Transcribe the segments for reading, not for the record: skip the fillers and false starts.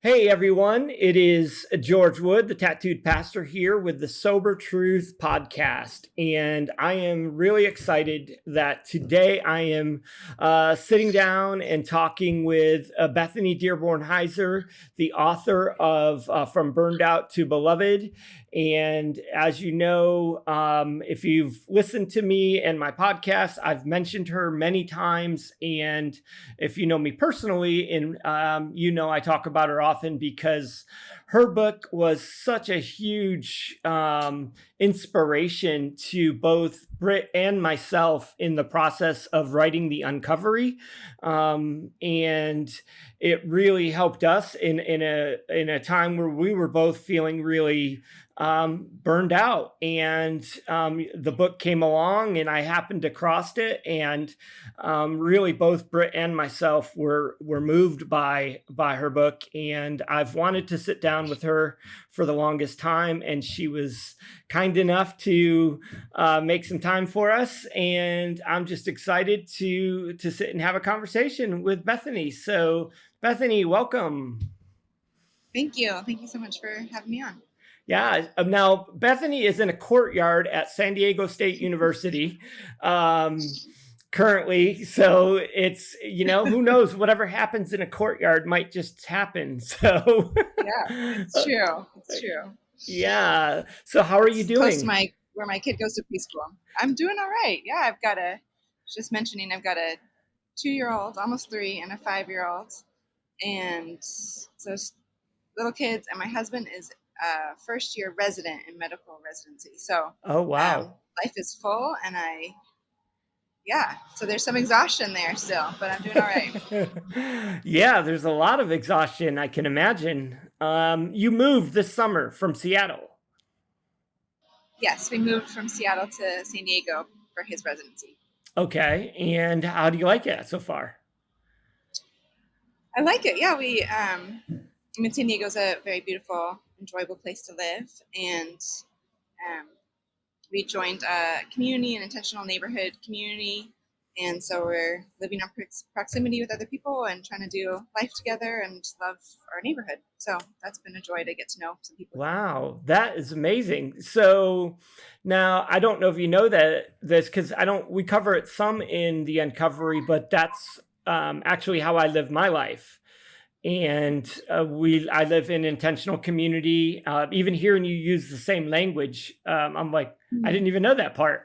Hey everyone, it is George Wood, the tattooed pastor here with the Sober Truth podcast. And I am really excited that today I am sitting down and talking with Bethany Dearborn Hizer, the author of From Burned Out to Beloved. And as you know, if you've listened to me and my podcast, I've mentioned her many times. And if you know me personally, and I talk about her often because her book was such a huge inspiration to both Britt and myself in the process of writing The Uncovery. And it really helped us in a time where we were both feeling really burned out, and the book came along and I happened to cross it, and really both Britt and myself were moved by her book, and I've wanted to sit down with her for the longest time, and she was kind enough to make some time for us, and I'm just excited to sit and have a conversation with Bethany. So Bethany, welcome. Thank you. Thank you so much for having me on. Yeah. Now, Bethany is in a courtyard at San Diego State University currently. So it's, who knows, whatever happens in a courtyard might just happen. So yeah, it's true. It's true. Yeah. So how are you doing? Close to where my kid goes to preschool. I'm doing all right. Yeah, I've got a 2-year-old, almost 3, and a 5-year-old. And so little kids, and my husband is first-year resident in medical residency. So, oh wow, life is full, and so there's some exhaustion there still, but I'm doing all right. Yeah, there's a lot of exhaustion, I can imagine. You moved this summer from Seattle. Yes, we moved from Seattle to San Diego for his residency. Okay, and how do you like it so far? I like it. Yeah, San Diego's a very beautiful, enjoyable place to live, and we joined a community, an intentional neighborhood community, and so we're living in proximity with other people and trying to do life together and love our neighborhood. So that's been a joy to get to know some people. Wow, that is amazing. So now I don't know if you know this because we cover it some in the Uncovery, but that's actually how I live my life. And I live in intentional community. Even hearing you use the same language, I'm like, I didn't even know that part.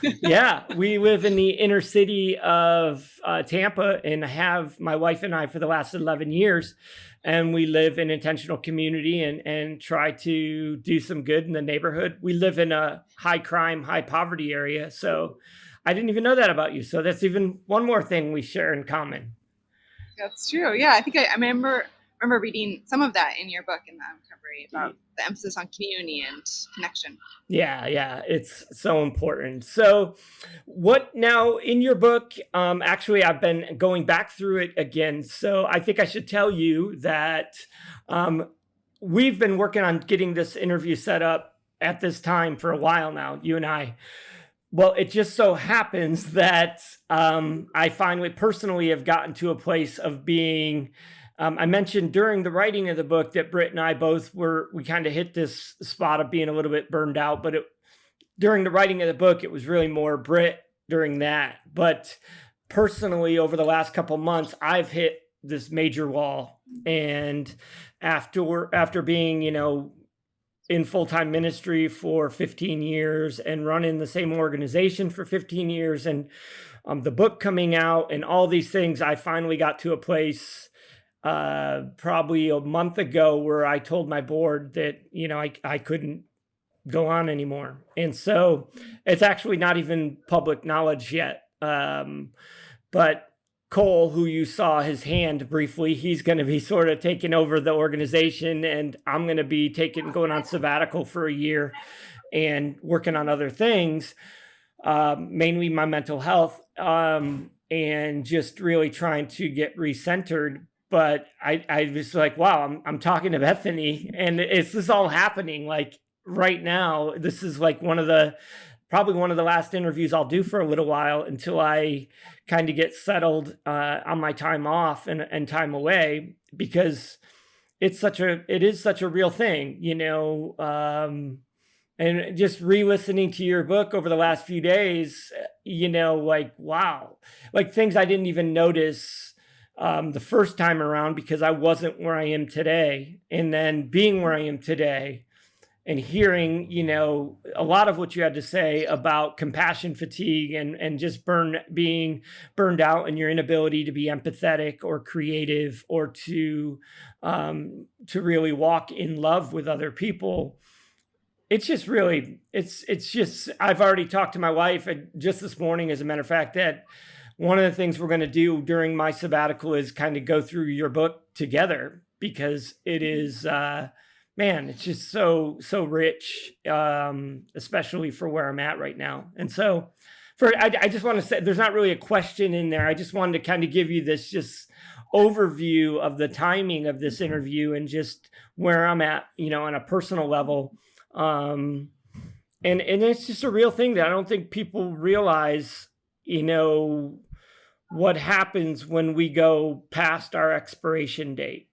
Yeah, we live in the inner city of Tampa, and have my wife and I for the last 11 years. And we live in intentional community and try to do some good in the neighborhood. We live in a high crime, high poverty area. So I didn't even know that about you. So that's even one more thing we share in common. That's true. Yeah, I think I remember reading some of that in your book in the Uncovery about the emphasis on community and connection. Yeah, it's so important. So what now in your book, actually I've been going back through it again. So I think I should tell you that we've been working on getting this interview set up at this time for a while now, you and I. Well, it just so happens that I finally personally have gotten to a place of being, I mentioned during the writing of the book that Britt and I both we kind of hit this spot of being a little bit burned out, but during the writing of the book, it was really more Britt during that. But personally, over the last couple months, I've hit this major wall. And after being, in full-time ministry for 15 years and running the same organization for 15 years and the book coming out and all these things, I finally got to a place probably a month ago where I told my board that, I couldn't go on anymore. And so it's actually not even public knowledge yet. But Cole, who you saw his hand briefly, he's going to be sort of taking over the organization, and I'm going to be going on sabbatical for a year and working on other things, mainly my mental health, and just really trying to get recentered. But I was like, wow, I'm talking to Bethany, and this is all happening like right now. This is like probably one of the last interviews I'll do for a little while until I kind of get settled on my time off and time away, because it is such a real thing, and just re-listening to your book over the last few days, like, wow, like things I didn't even notice the first time around because I wasn't where I am today. And then being where I am today and hearing, a lot of what you had to say about compassion fatigue and just being burned out and your inability to be empathetic or creative or to really walk in love with other people. It's just really, it's just, I've already talked to my wife just this morning, as a matter of fact, that one of the things we're going to do during my sabbatical is kind of go through your book together, because it is, man, it's just so rich, especially for where I'm at right now. And so I just want to say, there's not really a question in there. I just wanted to kind of give you this just overview of the timing of this interview and just where I'm at, on a personal level. And it's just a real thing that I don't think people realize, what happens when we go past our expiration date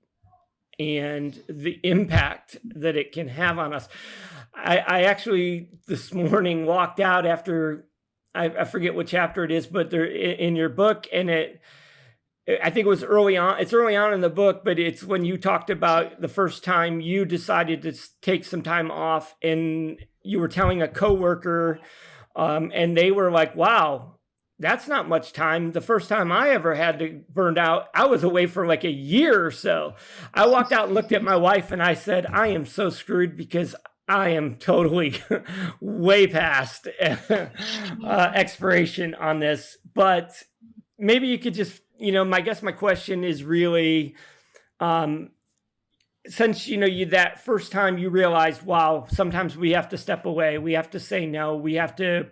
and the impact that it can have on us. I actually this morning walked out after, I forget what chapter it is, but they're in your book, and I think it was early on. It's early on in the book, but it's when you talked about the first time you decided to take some time off, and you were telling a coworker, and they were like, "Wow, that's not much time." The first time I ever had to burned out, I was away for like a year or so. I walked out and looked at my wife, and I said, "I am so screwed because I am totally way past expiration on this." But maybe you could just, I guess my question is really, since, you that first time you realized, wow, sometimes we have to step away, we have to say no, we have to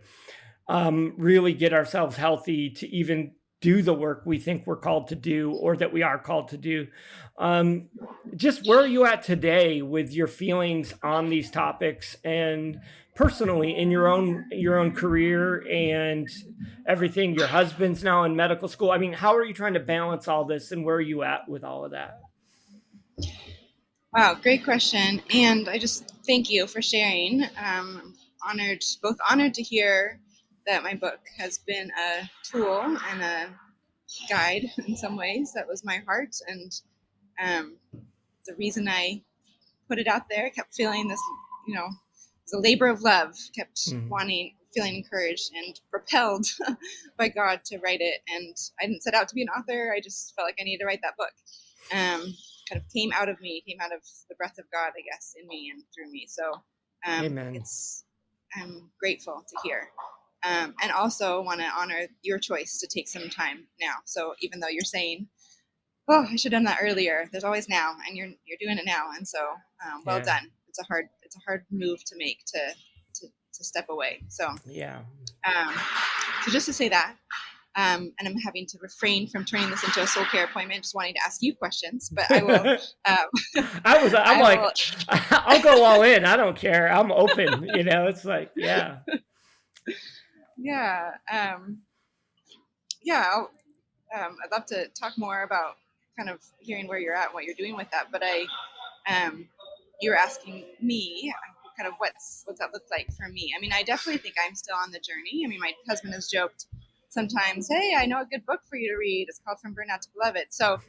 really get ourselves healthy to even do the work we think we're called to do, or that we are called to do. Just where are you at today with your feelings on these topics, and personally in your own career and everything? Your husband's now in medical school. I mean, how are you trying to balance all this, and where are you at with all of that? Wow, great question. And I just thank you for sharing. Both honored to hear that my book has been a tool and a guide in some ways. That was my heart. And the reason I put it out there, I kept feeling this, it's a labor of love, kept feeling encouraged and propelled by God to write it. And I didn't set out to be an author. I just felt like I needed to write that book. Kind of came out of the breath of God, I guess, in me and through me. So Amen. I'm grateful to hear. And also want to honor your choice to take some time now. So even though you're saying, "Oh, I should have done that earlier," there's always now, and you're doing it now. And so, well done. It's a hard move to make, to step away. So yeah. So just to say that. And I'm having to refrain from turning this into a soul care appointment, just wanting to ask you questions, but I will. I'll go all in. I don't care. I'm open. It's like, yeah. Yeah. I'd love to talk more about kind of hearing where you're at and what you're doing with that. But you were asking me kind of what's that look like for me. I mean, I definitely think I'm still on the journey. I mean, my husband has joked sometimes, "Hey, I know a good book for you to read. It's called From Burnout to Beloved." So,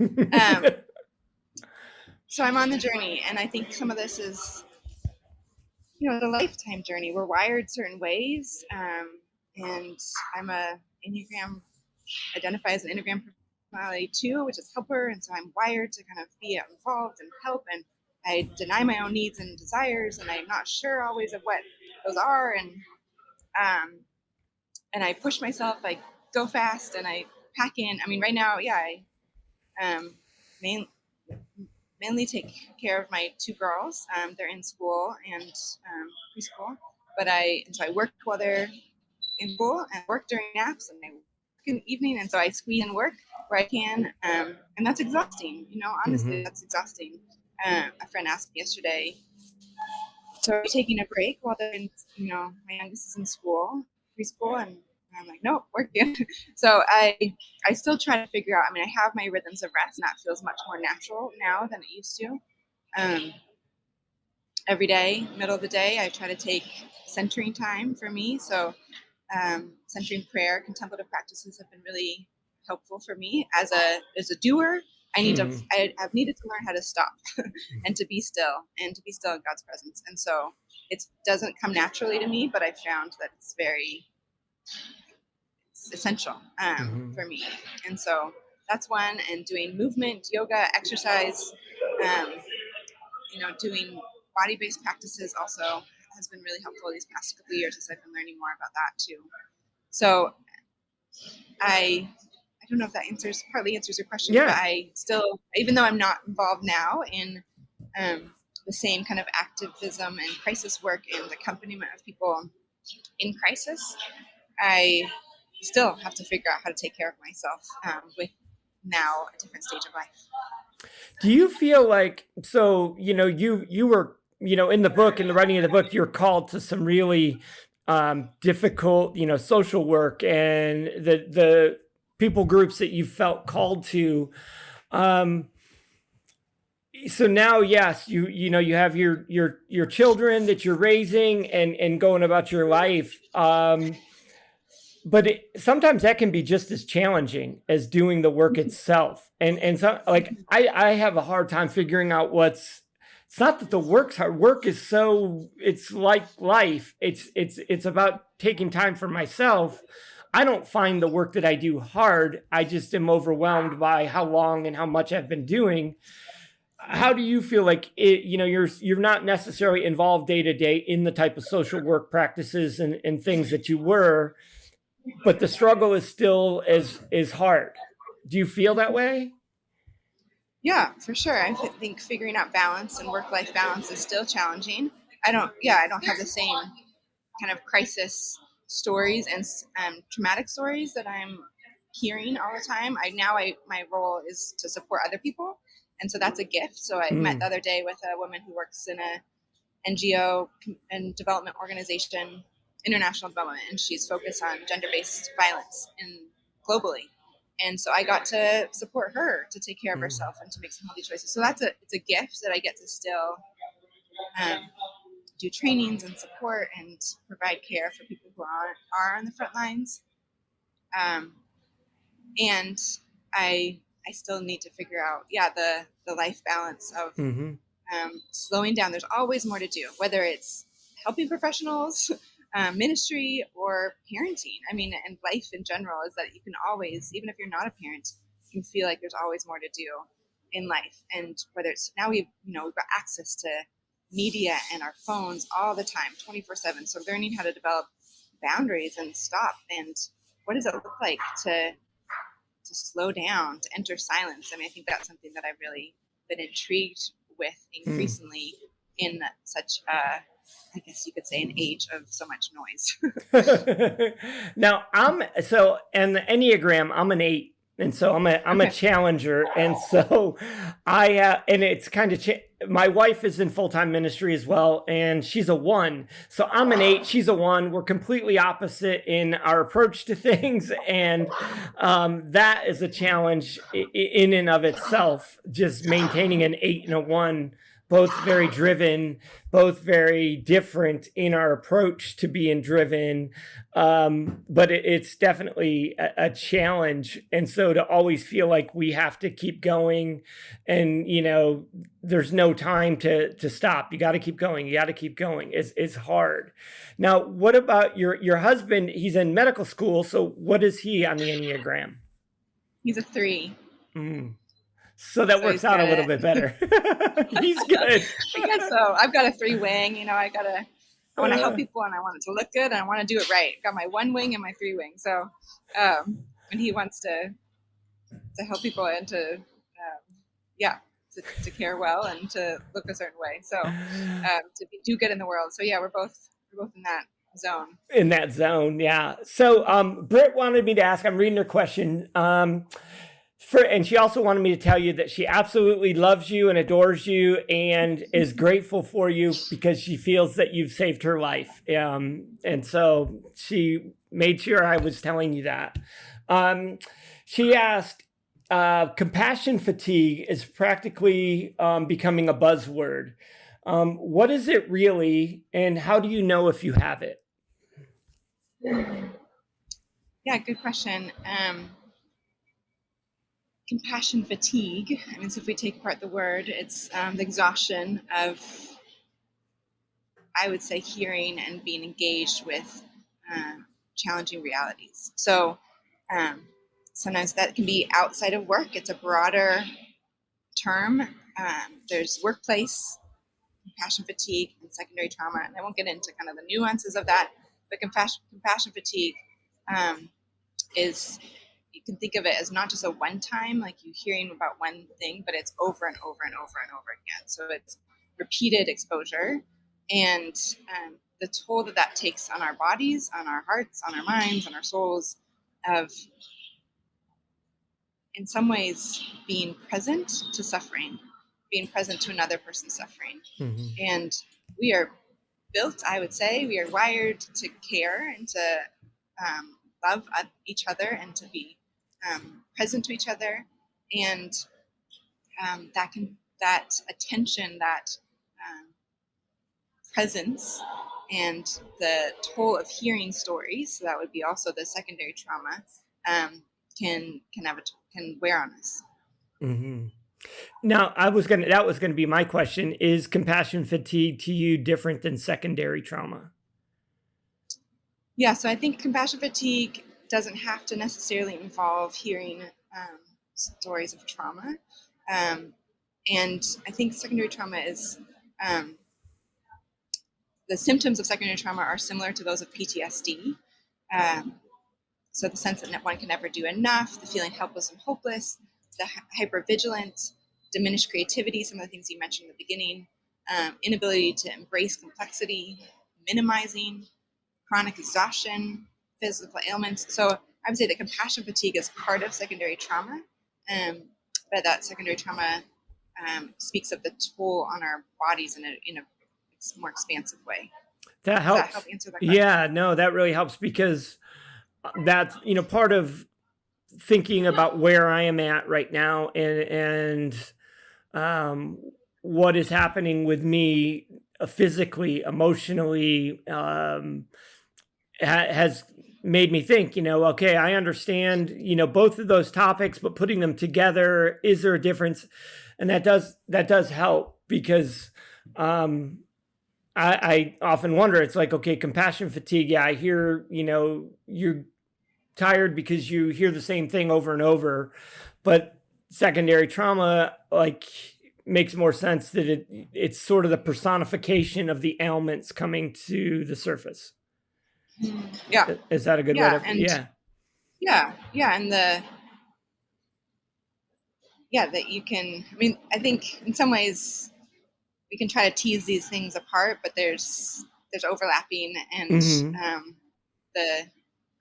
so I'm on the journey, and I think some of this is, the lifetime journey. We're wired certain ways, and I'm identify as an Enneagram personality 2, which is helper, and so I'm wired to kind of be involved and help, and I deny my own needs and desires, and I'm not sure always of what those are, and I push myself, I go fast, and I pack in. I mean, right now, I mainly take care of my 2 girls. They're in school and preschool, so I work while they're in school, and work during naps, and I work in the evening, and so I squeeze in work where I can, and that's exhausting. Honestly, that's exhausting. A friend asked me yesterday, "So are you taking a break while they're in, my youngest is in preschool?" And I'm like, "Nope, working." So I still try to figure out, I mean, I have my rhythms of rest, and that feels much more natural now than it used to. Um, every day, middle of the day, I try to take centering time for me. So centering prayer, contemplative practices have been really helpful for me as a doer. I've needed to learn how to stop and to be still in God's presence. And so it doesn't come naturally to me, but I found that it's essential for me. And so that's one. And doing movement, yoga, exercise, um, doing body-based practices also has been really helpful these past couple of years as I've been learning more about that too. So I don't know if that partly answers your question, but I still, even though I'm not involved now in the same kind of activism and crisis work and accompaniment of people in crisis, I still have to figure out how to take care of myself with now a different stage of life. Do you feel like, so, you were, in the book, in the writing of the book, you're called to some really difficult, social work, and the people groups that you felt called to. So now, yes, you have your children that you're raising and going about your life. But sometimes that can be just as challenging as doing the work itself. And so, like, I have a hard time figuring out it's not that the work's hard. Work is it's like life. It's about taking time for myself. I don't find the work that I do hard. I just am overwhelmed by how long and how much I've been doing. How do you feel like you're not necessarily involved day to day in the type of social work practices and things that you were, but the struggle is still is hard. Do you feel that way? Yeah, for sure. I think figuring out balance and work-life balance is still challenging. I don't have the same kind of crisis stories and traumatic stories that I'm hearing all the time. My role is to support other people, and so that's a gift. So I met the other day with a woman who works in a NGO and development organization, international development, and she's focused on gender-based violence globally. And so I got to support her to take care of herself and to make some healthy choices. So it's a gift that I get to still do trainings and support and provide care for people who are on the front lines. And I still need to figure out, the life balance of slowing down. There's always more to do, whether it's helping professionals, ministry, or parenting. I mean, and life in general is that you can always, even if you're not a parent, you can feel like there's always more to do in life. And whether it's now we've got access to media and our phones all the time, 24/7. So learning how to develop boundaries and stop, and what does it look like to slow down, to enter silence. I mean, I think that's something that I've really been intrigued with increasingly in such I guess you could say an age of so much noise. Now and the Enneagram, I'm an 8. And so I'm a challenger. And so and it's kind of, my wife is in full-time ministry as well, and she's a 1. So I'm an 8, she's a 1. We're completely opposite in our approach to things. And that is a challenge in and of itself, just maintaining an 8 and a 1, both very driven, both very different in our approach to being driven. But it's definitely a challenge. And so to always feel like we have to keep going and, there's no time to stop. You got to keep going. You got to keep going. It's hard. Now, what about your husband? He's in medical school. So what is he on the Enneagram? He's a 3. So that works out a little bit better. He's good. I guess so. I've got a 3 wing. I want to help people, and I want it to look good, and I want to do it right. I've got my 1 wing and my 3 wing. So when he wants to help people and to care well and to look a certain way. So to do good in the world. So we're both in that zone. In that zone, yeah. So Britt wanted me to ask, I'm reading her question. And she also wanted me to tell you that she absolutely loves you and adores you and is grateful for you because she feels that you've saved her life. And so she made sure I was telling you that. She asked, compassion fatigue is practically becoming a buzzword. What is it really, and how do you know if you have it? Yeah, good question. Compassion fatigue. I mean, so if we take apart the word, it's the exhaustion of, I would say, hearing and being engaged with challenging realities. So sometimes that can be outside of work. It's a broader term. There's workplace compassion fatigue and secondary trauma, and I won't get into kind of the nuances of that. But compassion fatigue is, you can think of it as not just a one time, like you hearing about one thing, but it's over and over and over and over again. So it's repeated exposure, and the toll that that takes on our bodies, on our hearts, on our minds, on our souls, of in some ways being present to suffering, being present to another person's suffering. Mm-hmm. And we are built, I would say, we are wired to care and to love each other and to be present to each other. And that attention, that presence, and the toll of hearing stories, so that would be also the secondary trauma, can wear on us. Mm-hmm. Now, that was gonna be my question. Is compassion fatigue to you different than secondary trauma? Yeah, so I think compassion fatigue doesn't have to necessarily involve hearing stories of trauma. And I think secondary trauma is, the symptoms of secondary trauma are similar to those of PTSD. So the sense that one can never do enough, the feeling helpless and hopeless, the hypervigilant, diminished creativity, some of the things you mentioned in the beginning, inability to embrace complexity, minimizing, chronic exhaustion, physical ailments. So I would say that compassion fatigue is part of secondary trauma, but that secondary trauma speaks of the toll on our bodies in a more expansive way. That Does that help helps. answer that question? Yeah, no, that really helps because that's, part of thinking about where I am at right now, and um, what is happening with me physically, emotionally, has made me think, okay, I understand, both of those topics, but putting them together, is there a difference? And that does help because I often wonder, it's like, okay, compassion fatigue. Yeah, I hear, you're tired because you hear the same thing over and over, but secondary trauma, like, makes more sense that it's sort of the personification of the ailments coming to the surface. Yeah, Is that a good way yeah, to? and Yeah. yeah, and that you can. I mean, I think in some ways we can try to tease these things apart, but there's overlapping, and Hmm. the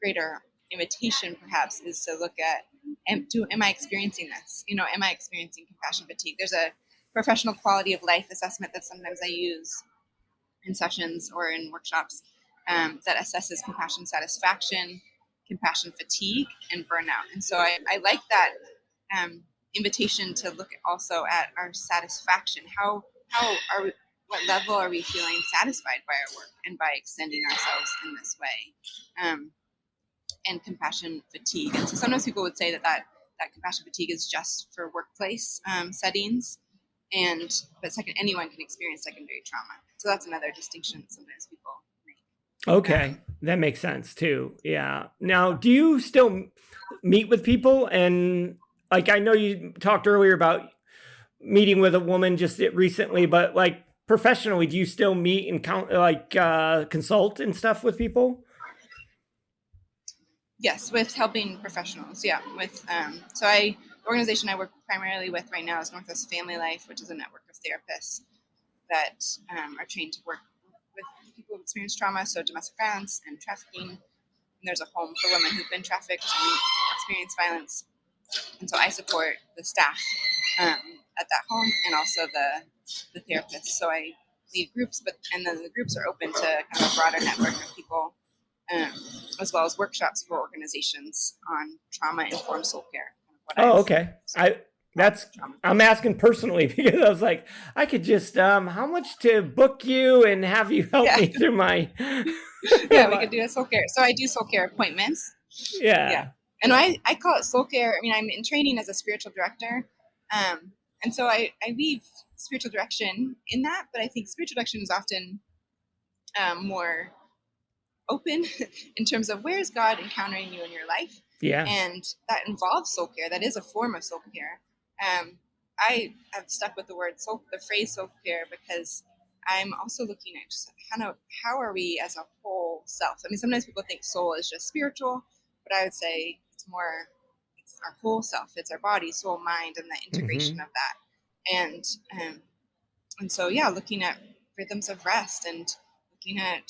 greater invitation perhaps is to look at, am I experiencing this? Am I experiencing compassion fatigue? There's a professional quality of life assessment that sometimes I use in sessions or in workshops, that assesses compassion satisfaction, compassion fatigue, and burnout. And so I like that invitation to look also at our satisfaction. How are we, what level are we feeling satisfied by our work and by extending ourselves in this way? And compassion fatigue. And so sometimes people would say that compassion fatigue is just for workplace settings, but anyone can experience secondary trauma. So that's another distinction that sometimes people make. Okay, that makes sense too. Yeah. Now, do you still meet with people? And, like, I know you talked earlier about meeting with a woman just recently, but, like, professionally, do you still meet and consult and stuff with people? Yes, with helping professionals. Yeah, with the organization I work primarily with right now is Northwest Family Life, which is a network of therapists that are trained to work with people who've experienced trauma, so domestic violence and trafficking. And there's a home for women who've been trafficked and experienced violence. And so I support the staff at that home and also the therapists. So I lead groups, and then the groups are open to kind of a broader network of people, as well as workshops for organizations on trauma-informed soul care, what Oh, I've okay. sort of I that's trauma. I'm asking personally because I was like, I could just how much to book you and have you help Yeah, me through my yeah, we my could do a soul care. So I do soul care appointments. Yeah. yeah. And I call it soul care. I mean, I'm in training as a spiritual director. And so I weave spiritual direction in that, but I think spiritual direction is often more open in terms of where's God encountering you in your life. Yeah. And that involves soul care. That is a form of soul care. I have stuck with the word soul, the phrase soul care, because I'm also looking at just how are we as a whole self. I mean, sometimes people think soul is just spiritual, but I would say it's our whole self. It's our body, soul, mind, and the integration Hmm. of that. And so yeah, looking at rhythms of rest and looking at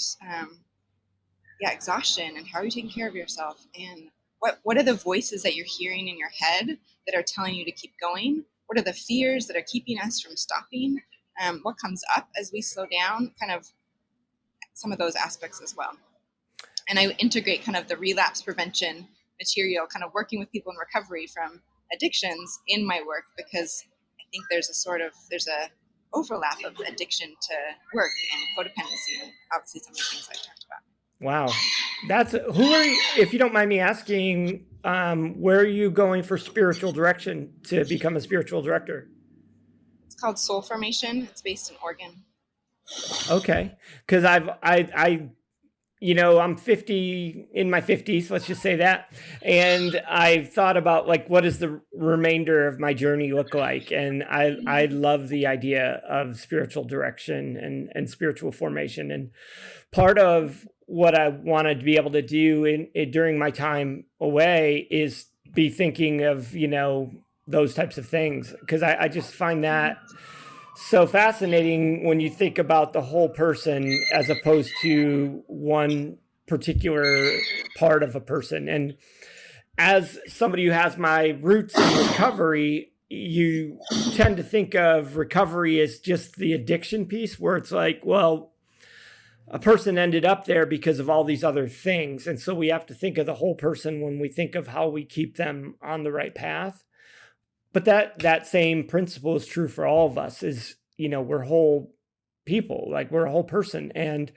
yeah, exhaustion and how are you taking care of yourself, and what are the voices that you're hearing in your head that are telling you to keep going, what are the fears that are keeping us from stopping, what comes up as we slow down, kind of some of those aspects as well. And I integrate kind of the relapse prevention material, kind of working with people in recovery from addictions in my work, because I think there's a overlap of addiction to work and codependency, and obviously some of the things I talked about. Wow. That's who are you, if you don't mind me asking, where are you going for spiritual direction to become a spiritual director? It's called Soul Formation. It's based in Oregon. Okay. Because I'm 50 in my 50s, let's just say that. And I've thought about like, what does the remainder of my journey look like? And I love the idea of spiritual direction and spiritual formation. And part of what I wanted to be able to do during my time away is be thinking of, those types of things. Cause I just find that so fascinating when you think about the whole person as opposed to one particular part of a person. And as somebody who has my roots in recovery, you tend to think of recovery as just the addiction piece, where it's like, well, a person ended up there because of all these other things. And so we have to think of the whole person when we think of how we keep them on the right path. But that same principle is true for all of us. Is we're whole people, like we're a whole person, and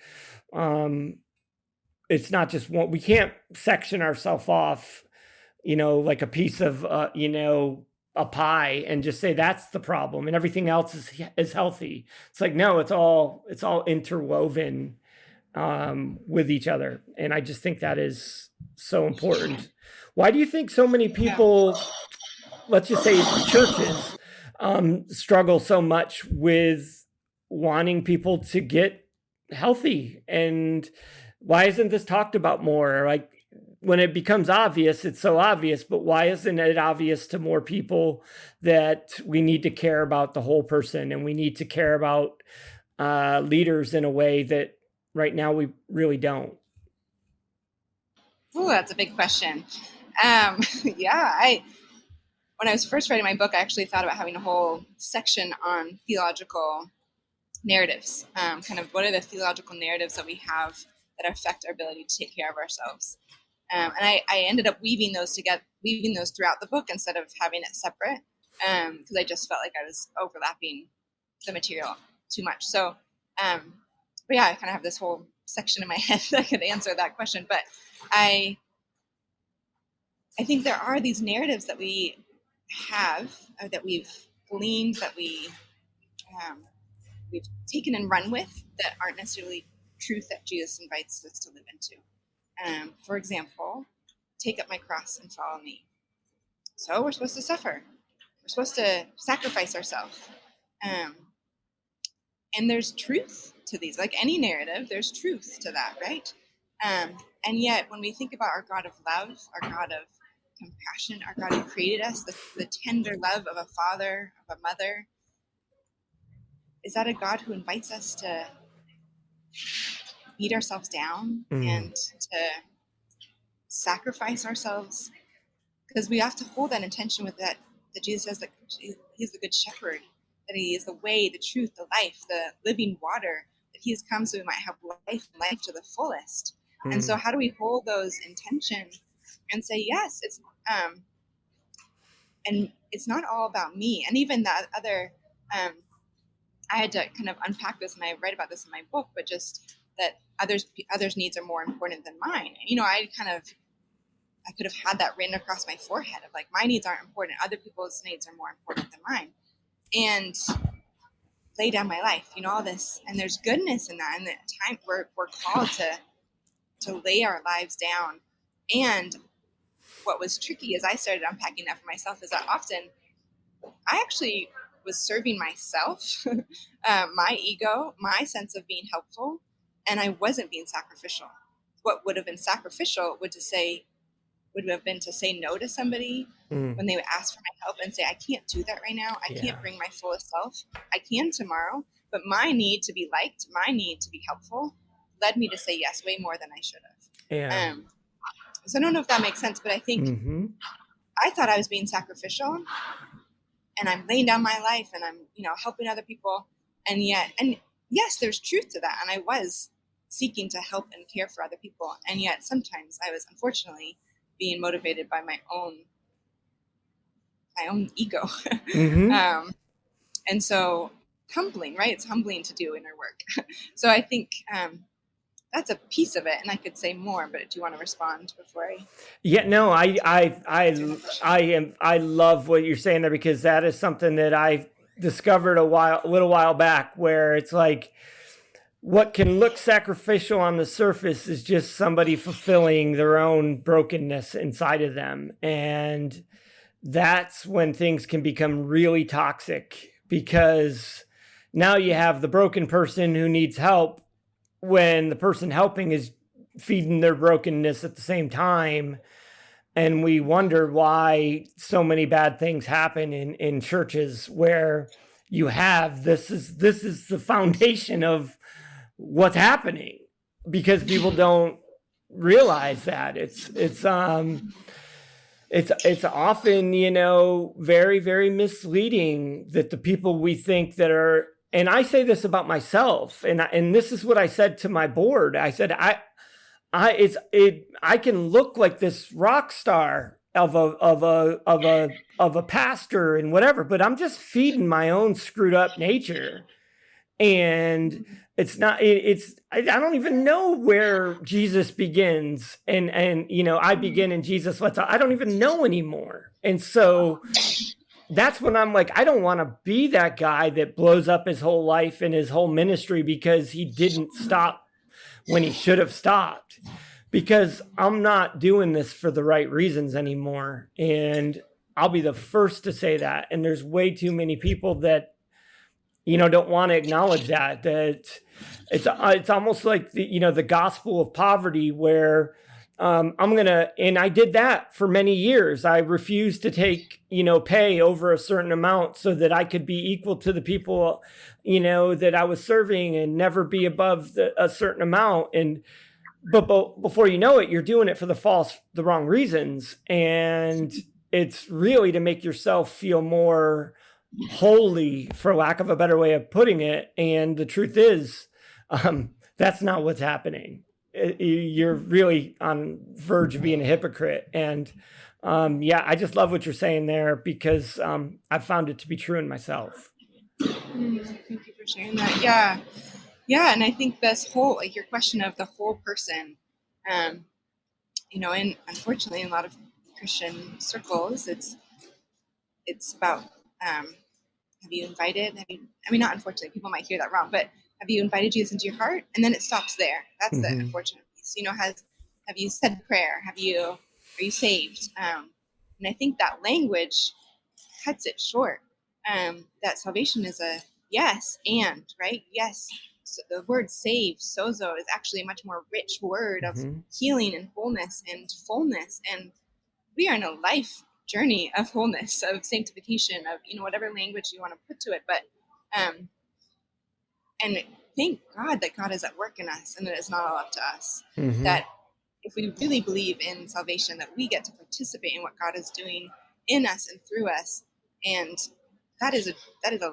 um, it's not just one. We can't section ourselves off, like a piece of a pie, and just say that's the problem, and everything else is healthy. It's like no, it's all interwoven with each other, and I just think that is so important. Why do you think so many Yeah. people, let's just say churches, struggle so much with wanting people to get healthy? And why isn't this talked about more? Like when it becomes obvious, it's so obvious, but why isn't it obvious to more people that we need to care about the whole person and we need to care about leaders in a way that right now we really don't? Oh, that's a big question. Yeah, when I was first writing my book, I actually thought about having a whole section on theological narratives. Kind of what are the theological narratives that we have that affect our ability to take care of ourselves. And I ended up weaving those throughout the book instead of having it separate, because I just felt like I was overlapping the material too much. So, but yeah, I kind of have this whole section in my head that could answer that question. But I I think there are these narratives that we have, that we've gleaned, that we've taken and run with, that aren't necessarily truth that Jesus invites us to live into. For example, take up my cross and follow me. So we're supposed to suffer. We're supposed to sacrifice ourselves. Um, and there's truth to these. Like any narrative, there's truth to that, right? And yet, when we think about our God of love, our God of compassion, our God who created us, the tender love of a father, of a mother, is that a God who invites us to beat ourselves down Mm. and to sacrifice ourselves? Because we have to hold that intention with that Jesus says that he's the good shepherd, that he is the way, the truth, the life, the living water, that he has come so we might have life to the fullest. And so Mm. how do we hold those intentions and say, yes, it's, um, and it's not all about me. And even that other, um, I had to kind of unpack this, and I write about this in my book, but just that others' needs are more important than mine. I could have had that written across my forehead of like, my needs aren't important, other people's needs are more important than mine, and lay down my life, all this. And there's goodness in that. And the time we're called to lay our lives down. And what was tricky as I started unpacking that for myself is that often I actually was serving myself, my ego, my sense of being helpful, and I wasn't being sacrificial. What would have been sacrificial would have been to say no to somebody when they would ask for my help and say, I can't do that right now. I can't bring my fullest self. I can tomorrow, but my need to be liked, my need to be helpful led me to say yes way more than I should have. So I don't know if that makes sense, but I think I thought I was being sacrificial, and I'm laying down my life, and I'm, helping other people. And yes, there's truth to that. And I was seeking to help and care for other people. And yet sometimes I was unfortunately being motivated by my own ego. And so humbling, right? It's humbling to do inner work. So I think that's a piece of it, and I could say more, but do you want to respond before I? Yeah, no, I love what you're saying there, because that is something that I discovered a little while back, where it's like, what can look sacrificial on the surface is just somebody fulfilling their own brokenness inside of them. And that's when things can become really toxic, because now you have the broken person who needs help when the person helping is feeding their brokenness at the same time. And we wonder why so many bad things happen in churches, where you have this is the foundation of what's happening, because people don't realize that it's often, very, very misleading, that the people we think that are, and I say this about myself, and this is what I said to my board. I said, I can look like this rock star of a pastor and whatever, but I'm just feeding my own screwed up nature. And I don't even know where Jesus begins, and I begin in Jesus. I don't even know anymore. And so that's when I'm like, I don't want to be that guy that blows up his whole life and his whole ministry because he didn't stop when he should have stopped, because I'm not doing this for the right reasons anymore. And I'll be the first to say that. And there's way too many people that don't want to acknowledge that it's almost like the gospel of poverty, where and I did that for many years. I refused to take pay over a certain amount so that I could be equal to the people that I was serving, and never be above a certain amount. But before you know it, you're doing it for the wrong reasons, and it's really to make yourself feel more holy, for lack of a better way of putting it. And the truth is, that's not what's happening. You're really on verge of being a hypocrite. And I just love what you're saying there, because I've found it to be true in myself. Thank you for sharing that. Yeah, and I think this whole, like, your question of the whole person, and unfortunately in a lot of Christian circles, it's about have you invited? Not unfortunately, people might hear that wrong, but have you invited Jesus into your heart? And then it stops there. That's the unfortunate piece. Have you said prayer? Are you saved? And I think that language cuts it short. That salvation is a yes and, right? Yes. So the word save, sozo, is actually a much more rich word of healing and wholeness and fullness. And we are in a life journey of wholeness, of sanctification, of whatever language you want to put to it. But and thank God that God is at work in us, and that it's not all up to us. That if we really believe in salvation, that we get to participate in what God is doing in us and through us, and that is a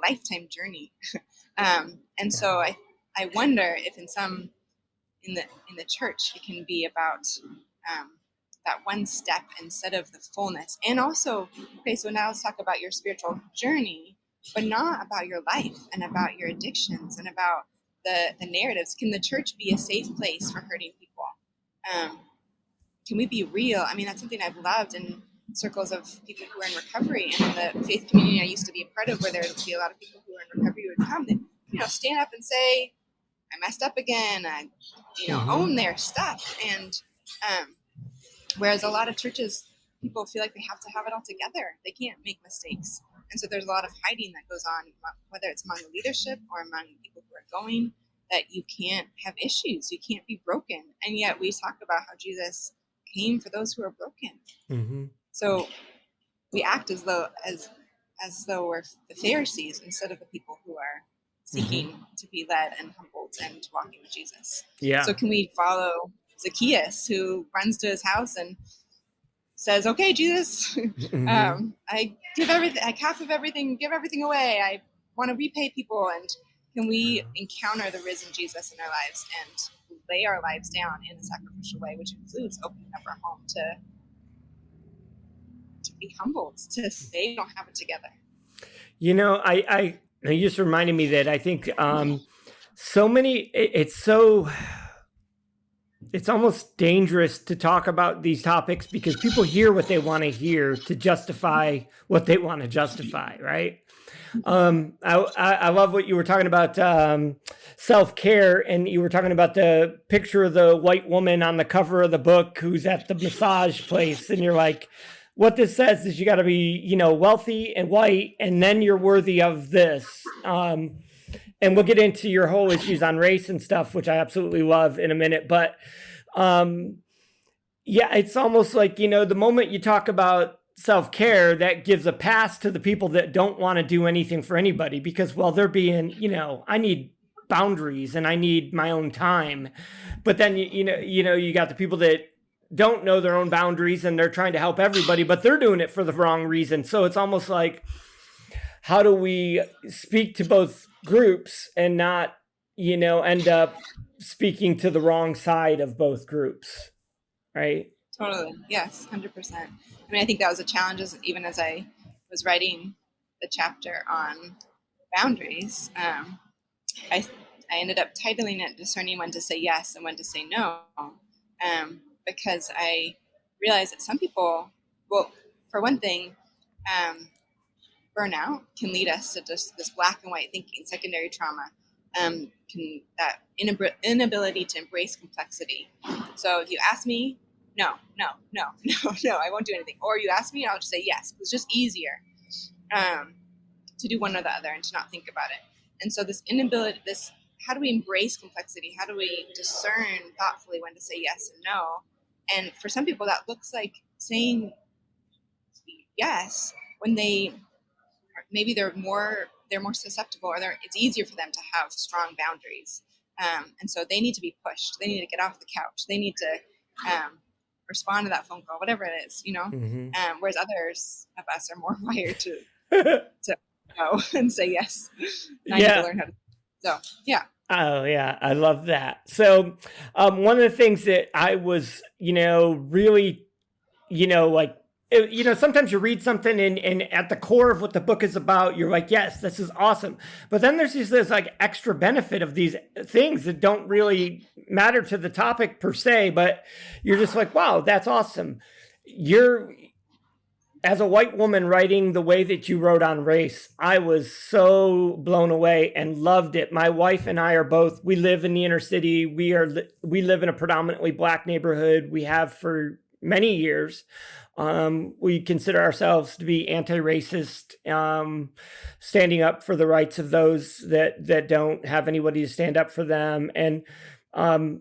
lifetime journey. And so I wonder if in the church it can be about that one step instead of the fullness. And also, okay, so now let's talk about your spiritual journey, but not about your life and about your addictions and about the narratives. Can the church be a safe place for hurting people? Can we be real? I mean, that's something I've loved in circles of people who are in recovery, and in the faith community I used to be a part of, where there would be a lot of people who are in recovery who would come, that, stand up and say, I messed up again. I, own their stuff. And whereas a lot of churches, people feel like they have to have it all together. They can't make mistakes. And so there's a lot of hiding that goes on, whether it's among the leadership or among people who are going, that you can't have issues. You can't be broken. And yet we talk about how Jesus came for those who are broken. Mm-hmm. So we act as though we're the Pharisees instead of the people who are seeking to be led and humbled and walking with Jesus. Yeah. So can we follow Zacchaeus, who runs to his house and says, "Okay, Jesus, I give everything, I half of everything, give everything away. I want to repay people." And can we encounter the risen Jesus in our lives and lay our lives down in a sacrificial way, which includes opening up our home to be humbled, to say we don't have it together? You just reminded me that I think it's almost dangerous to talk about these topics because people hear what they want to hear to justify what they want to justify, right? I love what you were talking about, self-care, and you were talking about the picture of the white woman on the cover of the book who's at the massage place, and you're like, what this says is you got to be, wealthy and white, and then you're worthy of this. And we'll get into your whole issues on race and stuff, which I absolutely love in a minute. But it's almost like, the moment you talk about self-care, that gives a pass to the people that don't want to do anything for anybody because, well, they're being, I need boundaries and I need my own time. But then, you got the people that don't know their own boundaries and they're trying to help everybody, but they're doing it for the wrong reason. So it's almost like, how do we speak to both groups and not, end up speaking to the wrong side of both groups, right? Totally. Yes, 100%. I mean, I think that was a challenge even as I was writing the chapter on boundaries. I ended up titling it "Discerning When to Say Yes and When to Say No," because I realized that some people, well, for one thing, burnout can lead us to just this black and white thinking, secondary trauma, that inability to embrace complexity. So if you ask me, no, I won't do anything. Or you ask me, I'll just say yes. It's just easier to do one or the other and to not think about it. And so this inability, how do we embrace complexity? How do we discern thoughtfully when to say yes and no? And for some people, that looks like saying yes when maybe they're more susceptible, or it's easier for them to have strong boundaries. And so they need to be pushed. They need to get off the couch. They need to respond to that phone call, whatever it is, whereas others of us are more wired to no and say yes. And I need to learn how to. So, yeah. Oh, yeah. I love that. So one of the things that I was, really, sometimes you read something and at the core of what the book is about, you're like, yes, this is awesome. But then there's this like extra benefit of these things that don't really matter to the topic per se, but you're just like, wow, that's awesome. As a white woman writing the way that you wrote on race, I was so blown away and loved it. My wife and I we live in the inner city. We live in a predominantly Black neighborhood. We have for many years. We consider ourselves to be anti-racist, standing up for the rights of those that don't have anybody to stand up for them. And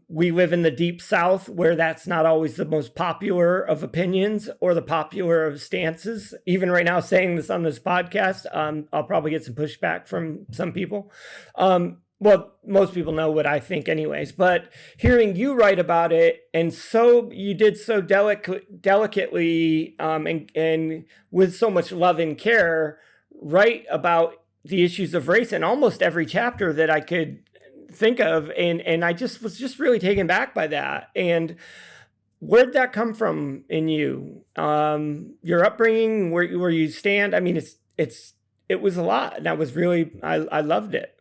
we live in the deep South, where that's not always the most popular of opinions or the popular of stances. Even right now, saying this on this podcast, I'll probably get some pushback from some people. Well, most people know what I think anyways, but hearing you write about it, and so you did so delicately and with so much love and care, write about the issues of race in almost every chapter that I could think of. And I was really taken back by that. And Where'd that come from in you? Your upbringing, where you stand. I mean, it was a lot, and I loved it.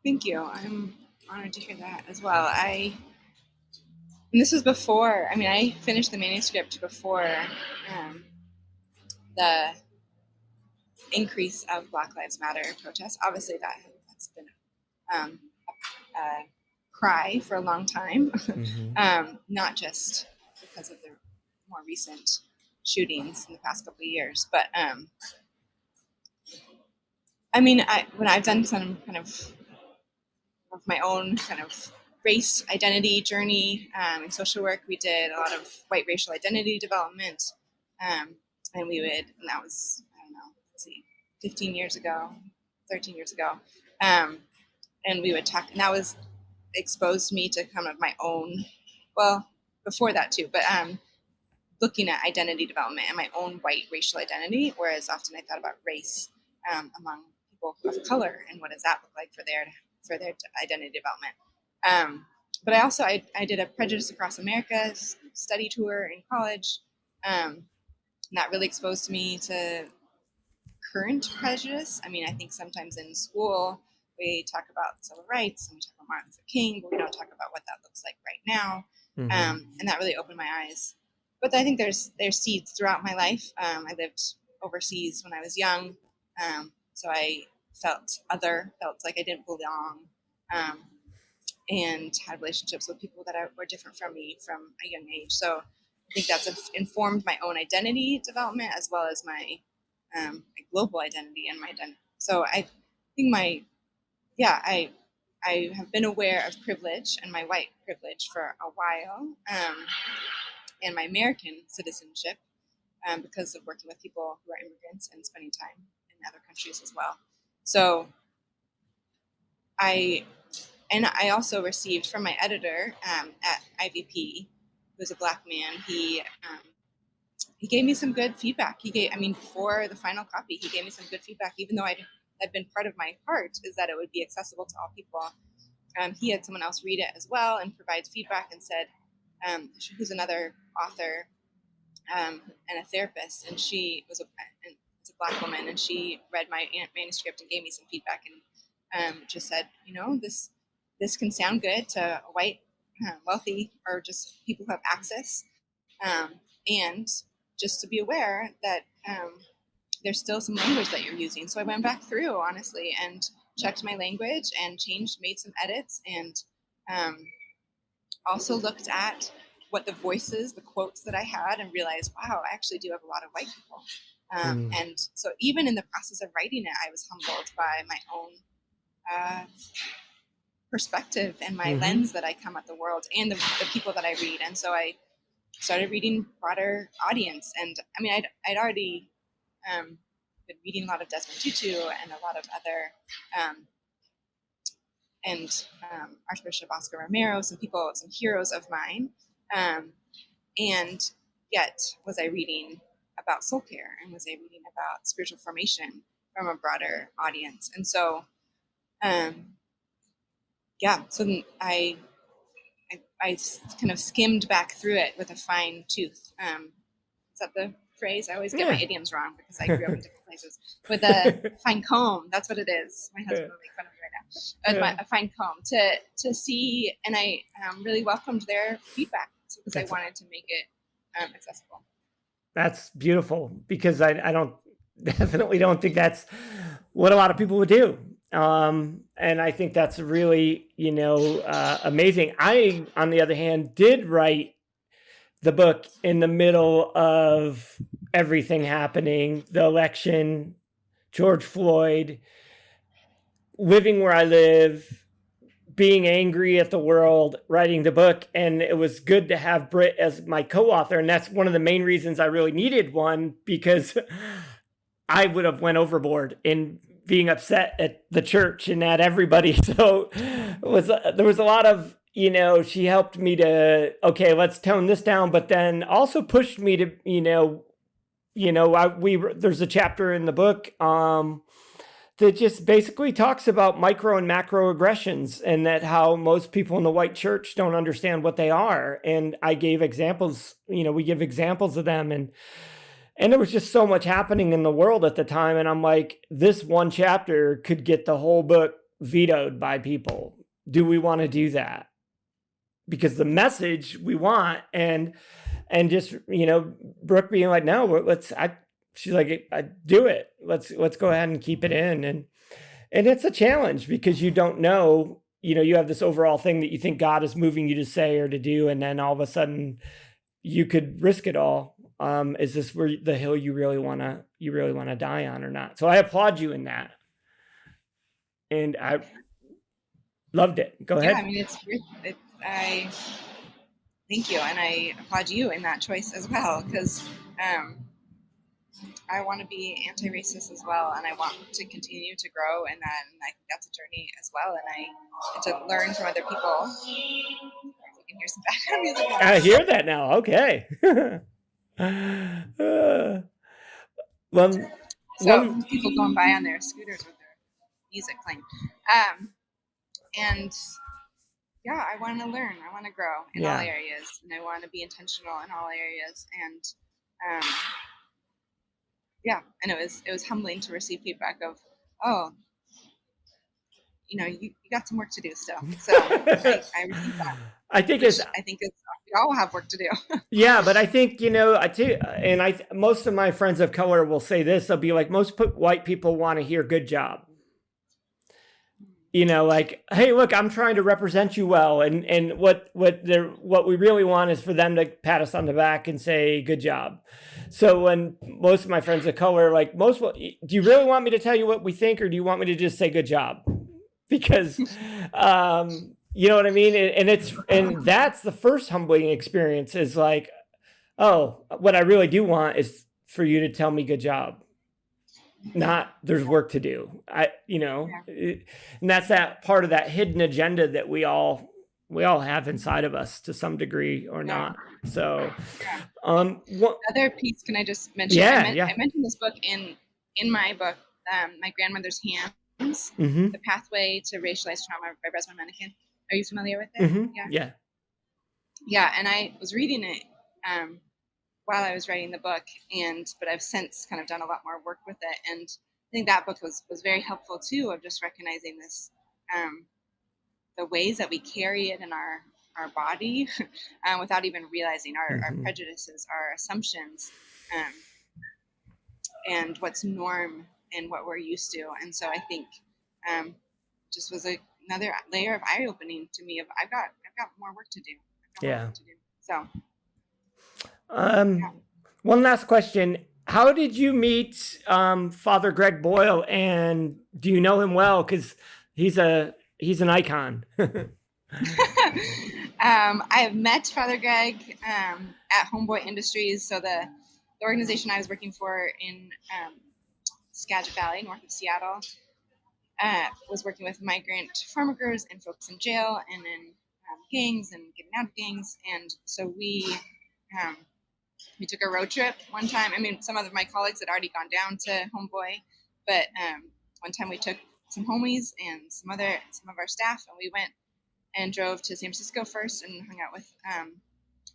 Thank you. I'm honored to hear that as well. And this was before. I mean, I finished the manuscript before the increase of Black Lives Matter protests. Obviously, that's been um, a cry for a long time, not just because of the more recent shootings in the past couple of years, but I mean, when I've done some kind of my own kind of race identity journey in social work, we did a lot of white racial identity development, and that was, I don't know, let's see, 15 years ago, 13 years ago, and we would talk, and that was exposed me to kind of my own, well, before that too, but looking at identity development and my own white racial identity, whereas often I thought about race among people of color and what does that look like for their identity development. But I did a Prejudice Across America study tour in college, and that really exposed me to current prejudice. I mean, I think sometimes in school we talk about civil rights and we talk about Martin Luther King, but we don't talk about what that looks like right now. And that really opened my eyes. But I think there's seeds throughout my life. I lived overseas when I was young, so I felt like I didn't belong, and had relationships with people that were different from me from a young age. So I think that's informed my own identity development as well as my global identity and my identity. So I think I have been aware of privilege and my white privilege for a while, and my American citizenship because of working with people who are immigrants and spending time in other countries as well. So I also received from my editor at IVP, who's a Black man. He gave me some good feedback. Before the final copy, he gave me some good feedback, even though had been part of my heart is that it would be accessible to all people. He had someone else read it as well and provide feedback and said, who's another author and a therapist, and she was a Black woman, and she read my manuscript and gave me some feedback and just said, this can sound good to a white, wealthy, or just people who have access, and just to be aware that there's still some language that you're using. So I went back through, honestly, and checked my language and made some edits, and also looked at what the quotes that I had, and realized, wow, I actually do have a lot of white people. And so even in the process of writing it, I was humbled by my own perspective and my lens that I come at the world and the people that I read. And so I started reading broader audience. And I mean, I'd already been reading a lot of Desmond Tutu and a lot of other, Archbishop Oscar Romero, some heroes of mine. And yet was I reading about soul care, and was I reading about spiritual formation from a broader audience. And so, so I kind of skimmed back through it with a fine tooth. Is that the phrase? I always get my idioms wrong because I grew up in different places. With a fine comb, that's what it is. My husband will make fun of me right now. A fine comb to see, and I really welcomed their feedback because I wanted to make it accessible. That's beautiful, because I definitely don't think that's what a lot of people would do. And I think that's really, amazing. I, on the other hand, did write the book in the middle of everything happening, the election, George Floyd, living where I live, being angry at the world, writing the book. And it was good to have Britt as my co-author. And that's one of the main reasons I really needed one, because I would have went overboard in being upset at the church and at everybody. So there was a lot of, she helped me to, okay, let's tone this down, but then also pushed me to, there's a chapter in the book that just basically talks about micro and macro aggressions, and that how most people in the white church don't understand what they are. And I gave examples, we give examples of them, and there was just so much happening in the world at the time. And I'm like, this one chapter could get the whole book vetoed by people. Do we want to do that? Because the message we want, and just, Brooke being like, no, she's like, I do it. Let's go ahead and keep it in. And it's a challenge because you don't know, you have this overall thing that you think God is moving you to say or to do. And then all of a sudden you could risk it all. Is this where the hill you really want to die on or not? So I applaud you in that. And I loved it. Go ahead. Yeah, I mean, I thank you. And I applaud you in that choice as well. Because, I want to be anti-racist as well, and I want to continue to grow in that, and I think that's a journey as well, and to learn from other people. If you can hear some background music. I hear that now. Okay. So people going by on their scooters with their music playing, and yeah, I want to learn. I want to grow in all areas, and I want to be intentional in all areas, and yeah, and it was humbling to receive feedback of, oh, you got some work to do still. So I received that. I think we all have work to do. Yeah, but I think, most of my friends of color will say this. They'll be like, most white people want to hear good job. Like, hey, look, I'm trying to represent you well. And what we really want is for them to pat us on the back and say, good job. So when most of my friends of color are like, do you really want me to tell you what we think, or do you want me to just say good job? Because, you know what I mean? And that's the first humbling experience, is like, oh, what I really do want is for you to tell me good job. Not there's work to do. And that's that part of that hidden agenda that we all have inside of us to some degree or not. So, other piece, can I just mention? I mentioned this book in my book, My Grandmother's Hands, The Pathway to Racialized Trauma by Rosamund Mencken. Are you familiar with it? Mm-hmm. Yeah. And I was reading it while I was writing the book, but I've since kind of done a lot more work with it, and I think that book was very helpful too, of just recognizing this, the ways that we carry it in our body without even realizing our prejudices, our assumptions, and what's norm and what we're used to. And so I think just was another layer of eye-opening to me of I've got more work to do. So. One last question. How did you meet Father Greg Boyle, and do you know him well? Because he's an icon. I have met Father Greg at Homeboy Industries. So the organization I was working for in Skagit Valley, north of Seattle, was working with migrant farm workers and folks in jail and in gangs and getting out of gangs. And so we took a road trip one time. I mean, some of my colleagues had already gone down to Homeboy, but one time we took some homies and some of our staff, and we went and drove to San Francisco first and hung out with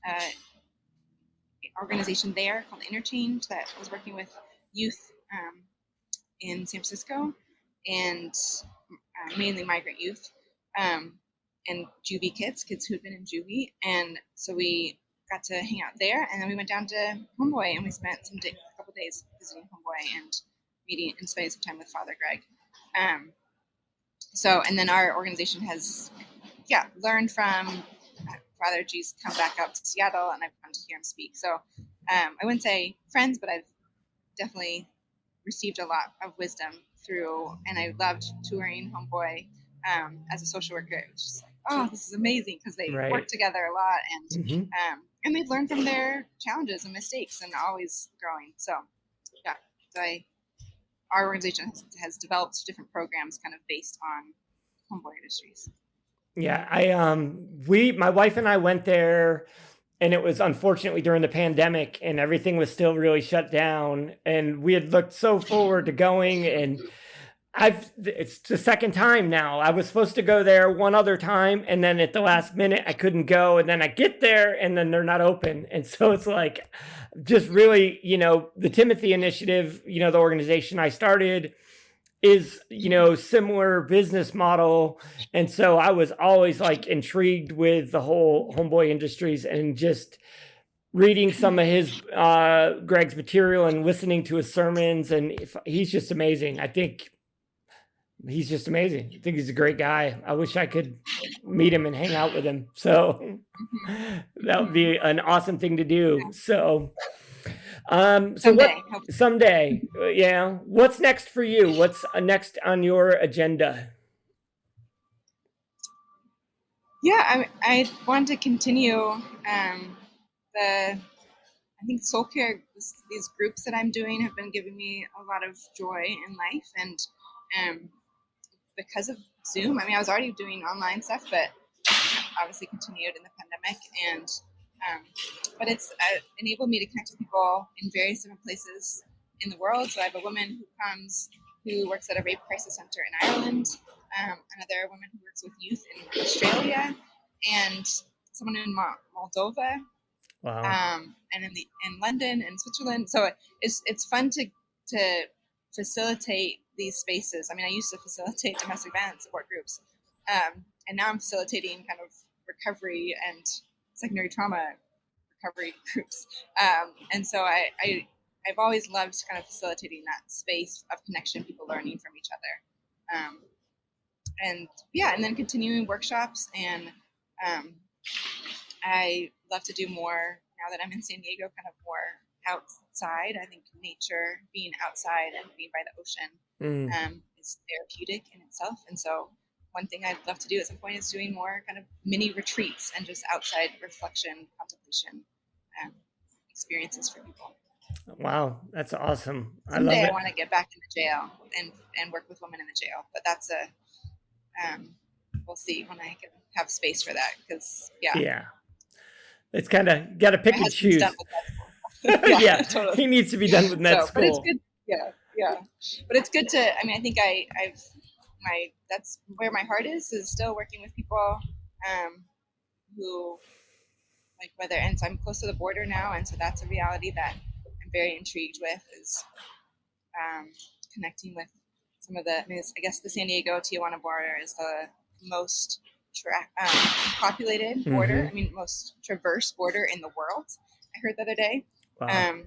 an organization there called Interchange that was working with youth in San Francisco, and mainly migrant youth, and juvie kids who had been in juvie. And so we got to hang out there, and then we went down to Homeboy, and we spent a couple days visiting Homeboy and meeting and spending some time with Father Greg. And then our organization has learned from Father G's come back out to Seattle, and I've come to hear him speak. So I wouldn't say friends, but I've definitely received a lot of wisdom through, and I loved touring Homeboy as a social worker. It was just like, oh, this is amazing, because they work together a lot, and they've learned from their challenges and mistakes and always growing. So our organization has developed different programs kind of based on Homeboy Industries. Yeah, my wife and I went there, and it was unfortunately during the pandemic, and everything was still really shut down, and we had looked so forward to going, and It's the second time now. I was supposed to go there one other time, and then at the last minute I couldn't go, and then I get there and then they're not open. And so it's like just really, the Timothy Initiative, the organization I started is, similar business model. And so I was always like intrigued with the whole Homeboy Industries, and just reading some of his Greg's material and listening to his sermons, and he's just amazing. I think he's just amazing. I think he's a great guy. I wish I could meet him and hang out with him. So that would be an awesome thing to do. So, someday, yeah. What's next for you? What's next on your agenda? Yeah, I want to continue I think soul care, these groups that I'm doing have been giving me a lot of joy in life. And um, because of Zoom, I mean, I was already doing online stuff, but obviously continued in the pandemic. And but it's enabled me to connect with people in various different places in the world. So I have a woman who works at a rape crisis center in Ireland, another woman who works with youth in Australia, and someone in Moldova. Wow. And in London and Switzerland. So it's fun to facilitate these spaces. I mean, I used to facilitate domestic violence support groups, and now I'm facilitating kind of recovery and secondary trauma recovery groups. And so I've always loved kind of facilitating that space of connection, people learning from each other, and then continuing workshops. And I love to do more now that I'm in San Diego, kind of more outside. I think nature, being outside and being by the ocean, is therapeutic in itself. And so one thing I'd love to do at some point is doing more kind of mini retreats and just outside reflection, contemplation experiences for people. Wow, that's awesome. Someday I want to get back in the jail and work with women in the jail, but that's we'll see when I can have space for that, because yeah. It's kind of got to pick and choose. Yeah, totally. He needs to be done with med school. But it's good. Yeah. But it's good to. I mean, I think that's where my heart is still working with people who, like, and so I'm close to the border now, and so that's a reality that I'm very intrigued with, is connecting with some of the. I mean, I guess the San Diego Tijuana border is the most populated border. I mean, most traverse border in the world, I heard the other day. Wow.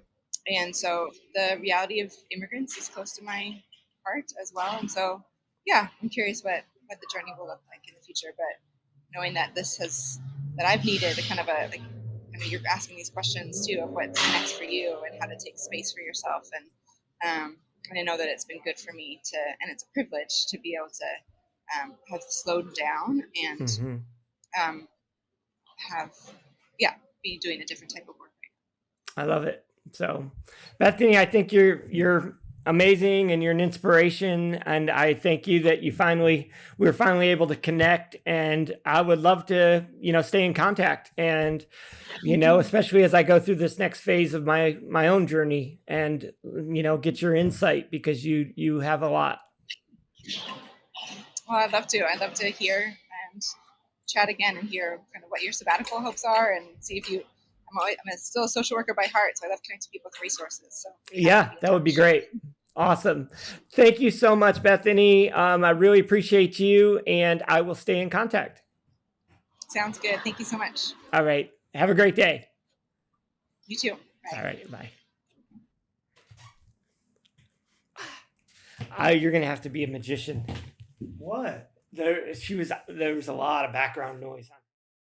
And so the reality of immigrants is close to my heart as well. And so, yeah, I'm curious what the journey will look like in the future. But knowing that that I've needed a kind of you're asking these questions too of what's next for you and how to take space for yourself. And I know that it's been good for me and it's a privilege to be able to have slowed down and be doing a different type of work. I love it. So, Bethany, I think you're amazing and you're an inspiration, and I thank you that we were finally able to connect. And I would love to stay in contact, and especially as I go through this next phase of my own journey, and get your insight, because you have a lot. Well, I'd love to hear and chat again and hear kind of what your sabbatical hopes are, and see if I'm still a social worker by heart, so I love connecting people with resources. So yeah, that would be great. Awesome. Thank you so much, Bethany. I really appreciate you, and I will stay in contact. Sounds good. Thank you so much. All right. Have a great day. You too. Bye. All right. Bye. You're going to have to be a magician. What? There was a lot of background noise on